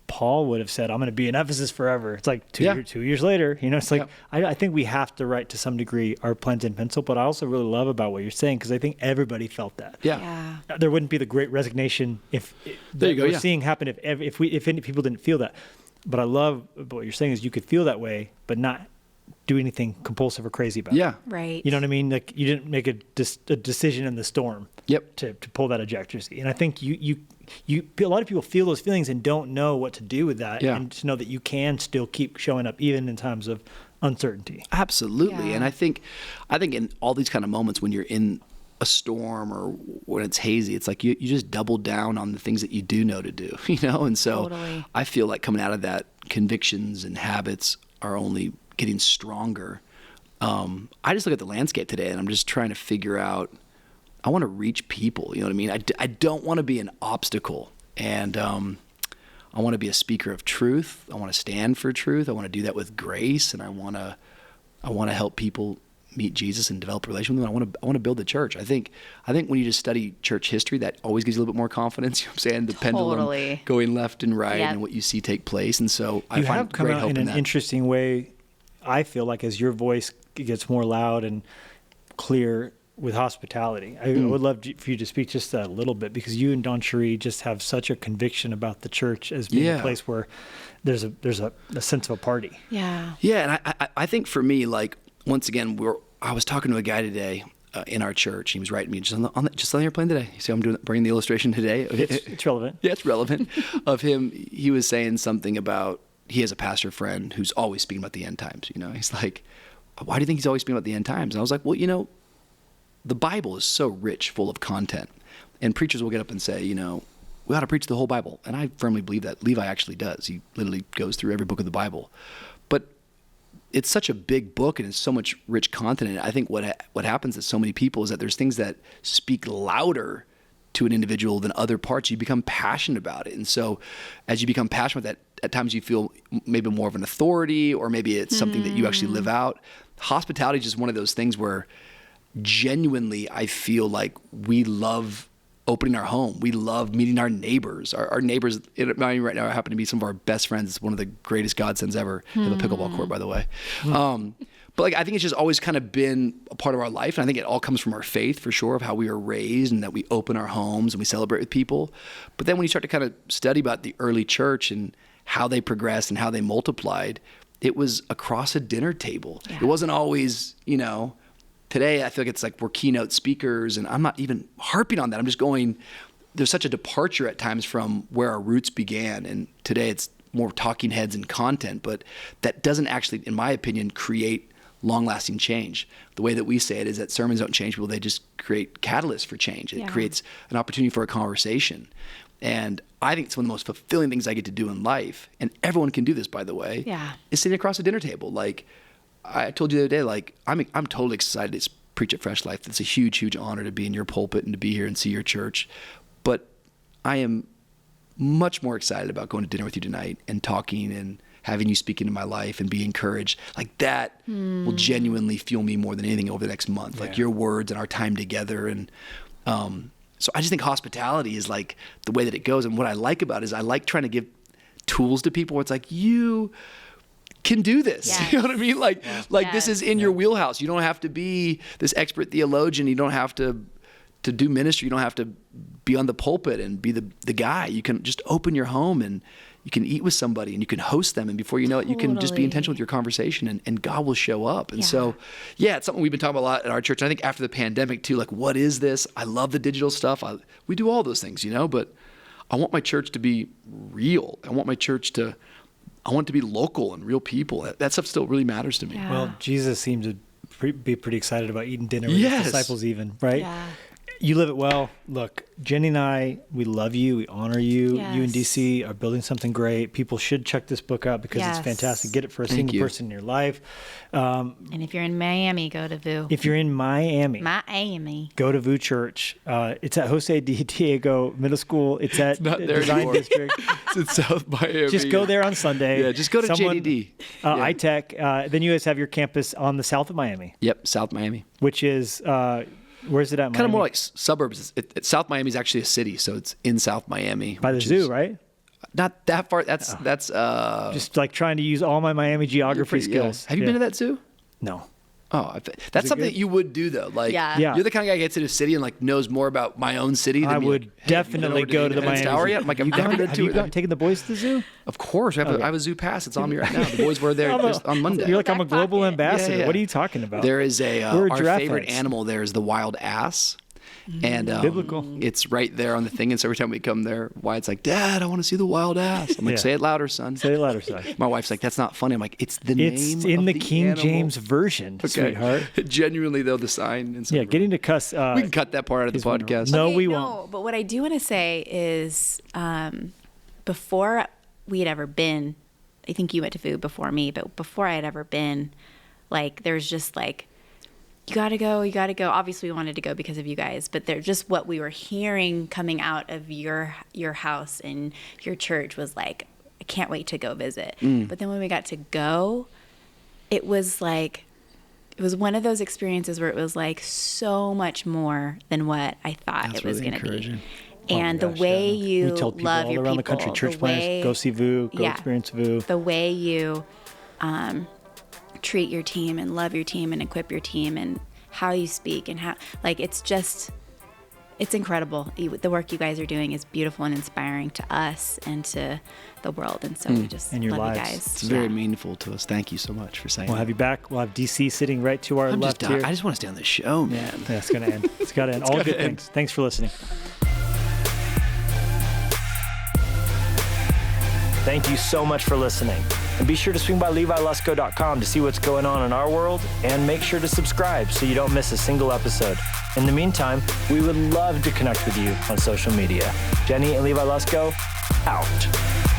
Paul would have said, I'm going to be in Ephesus forever. It's like 2 years later, you know, it's like, I think we have to write to some degree our plans in pencil, but I also really love about what you're saying, because I think everybody felt that. Yeah. There wouldn't be the great resignation if we're seeing happen if any people didn't feel that. But I love what you're saying is you could feel that way, but not do anything compulsive or crazy about it. Yeah. Right. You know what I mean? Like, you didn't make a decision in the storm. Yep. To pull that ejector seat. And I think a lot of people feel those feelings and don't know what to do with that. Yeah. And to know that you can still keep showing up even in times of uncertainty. Absolutely. Yeah. And I think in all these kind of moments when you're in a storm or when it's hazy, it's like you just double down on the things that you do know to do, you know? And so Totally. I feel like coming out of that, convictions and habits are only getting stronger. I just look at the landscape today and I'm just trying to figure out, I want to reach people, you know what I mean? I don't want to be an obstacle, and I want to be a speaker of truth. I want to stand for truth. I want to do that with grace, and I want to help people meet Jesus and develop a relationship with him. I want to build the church. I think when you just study church history, that always gives you a little bit more confidence. You know what I'm saying? The pendulum going left and right, and what you see take place. And so I find great hope in that. You have come out in an interesting way. I feel like as your voice gets more loud and clear with hospitality. I would love for you to speak just a little bit, because you and Don Cherie just have such a conviction about the church as being a place where there's a sense of a party. Yeah. Yeah, and I think for me, like, once again, I was talking to a guy today in our church. He was writing me just on the airplane today. You see, bringing the illustration today. It's relevant. Yeah, it's relevant. Of him, he was saying something about, he has a pastor friend who's always speaking about the end times. You know, he's like, why do you think he's always speaking about the end times? And I was like, well, you know, the Bible is so rich, full of content, and preachers will get up and say, you know, we ought to preach the whole Bible. And I firmly believe that. Levi actually does. He literally goes through every book of the Bible. But it's such a big book and it's so much rich content in it. I think what happens to so many people is that there's things that speak louder to an individual than other parts. You become passionate about it. And so as you become passionate about that, at times you feel maybe more of an authority, or maybe it's something that you actually live out. Hospitality is just one of those things where genuinely I feel like we love opening our home. We love meeting our neighbors. Our neighbors right now happen to be some of our best friends. It's one of the greatest godsends ever. They have a pickleball court, by the way. But like, I think it's just always kind of been a part of our life. And I think it all comes from our faith, for sure, of how we were raised and that we open our homes and we celebrate with people. But then when you start to kind of study about the early church and how they progressed and how they multiplied, it was across a dinner table. Yeah. It wasn't always, you know, today I feel like it's like we're keynote speakers, and I'm not even harping on that. I'm just going, there's such a departure at times from where our roots began. And today it's more talking heads and content, but that doesn't actually, in my opinion, create long-lasting change. The way that we say it is that sermons don't change people, they just create catalysts for change. It creates an opportunity for a conversation. And I think it's one of the most fulfilling things I get to do in life, and everyone can do this, by the way, is sitting across a dinner table. Like I told you the other day, like I'm totally excited to preach at Fresh Life. It's a huge, huge honor to be in your pulpit and to be here and see your church. But I am much more excited about going to dinner with you tonight and talking and having you speak into my life and be encouraged. Like that will genuinely fuel me more than anything over the next month. Like your words and our time together. And so I just think hospitality is like the way that it goes. And what I like about it is I like trying to give tools to people where it's like, you can do this. Yes. You know what I mean? Like this is in your wheelhouse. You don't have to be this expert theologian. You don't have to to do ministry, you don't have to be on the pulpit and be the guy. You can just open your home and you can eat with somebody and you can host them. And before you know it, you can just be intentional with your conversation and God will show up. And so, it's something we've been talking about a lot at our church. And I think after the pandemic too, like, what is this? I love the digital stuff. We do all those things, but I want my church to be real. I want it to be local and real people. That stuff still really matters to me. Yeah. Well, Jesus seemed to be pretty excited about eating dinner with his disciples even, right? Yeah. You live it well. Look, Jenny and I, we love you. We honor you. Yes. You and DC are building something great. People should check this book out because it's fantastic. Get it for a single person in your life. And if you're in Miami, go to Vous. If you're in Miami, go to Vous Church. It's at Jose Diego Middle School. It's at Design District. It's in South Miami. Just go there on Sunday. Yeah, just go to JDD. iTech. Then you guys have your campus on the south of Miami. Yep, South Miami. Which is... where's it at? Kind of more like suburbs. South Miami is actually a city, so it's in South Miami. By the zoo, right? Not that far. That's just like trying to use all my Miami geography skills. Have you been to that zoo? No. Oh, that's something that you would do though. Like, you're the kind of guy who gets to the city and like knows more about my own city than I me. would definitely go to the Miami Tower Zoo. yet? I'm like, I've never been to it. Have you taken the boys to the zoo? Of course, I have a zoo pass. It's on me right now. The boys were there just on Monday. You're like, I'm a global ambassador. Yeah. What are you talking about? There is our favorite athletes. animal there is the wild ass. And biblical. It's right there on the thing. And so every time we come there, Wyatt's like, Dad, I want to see the wild ass. I'm like, say it louder, son. Say it louder, son. My wife's like, that's not funny. I'm like, it's the name It's in the King animal. James version, sweetheart. Genuinely, though, the sign. And Yeah, getting to cuss. we can cut that part out of the podcast. No, we won't. But what I do want to say is before we had ever been, I think you went to Vous before me, but before I had ever been, like, there's just like, you gotta go. Obviously, we wanted to go because of you guys, but they're just what we were hearing coming out of your house and your church was like, I can't wait to go visit. But then when we got to go, it was one of those experiences where it was like so much more than what I thought it was going to be. And the way you we told people love all your around people, the country, church planners, go see Vous, go experience Vous. The way you treat your team and love your team and equip your team and how you speak and how, like, it's incredible. The work you guys are doing is beautiful and inspiring to us and to the world. And so we just and your love lives. you guys. It's very meaningful to us. Thank you so much for saying We'll have you back. We'll have DC sitting right to our left here. I just want to stay on the show, man. Yeah, it's going to end. It's got to end. All good things. Thanks for listening. Thank you so much for listening. And be sure to swing by levilusko.com to see what's going on in our world, and make sure to subscribe so you don't miss a single episode. In the meantime, we would love to connect with you on social media. Jenny and Levi Lusko, out.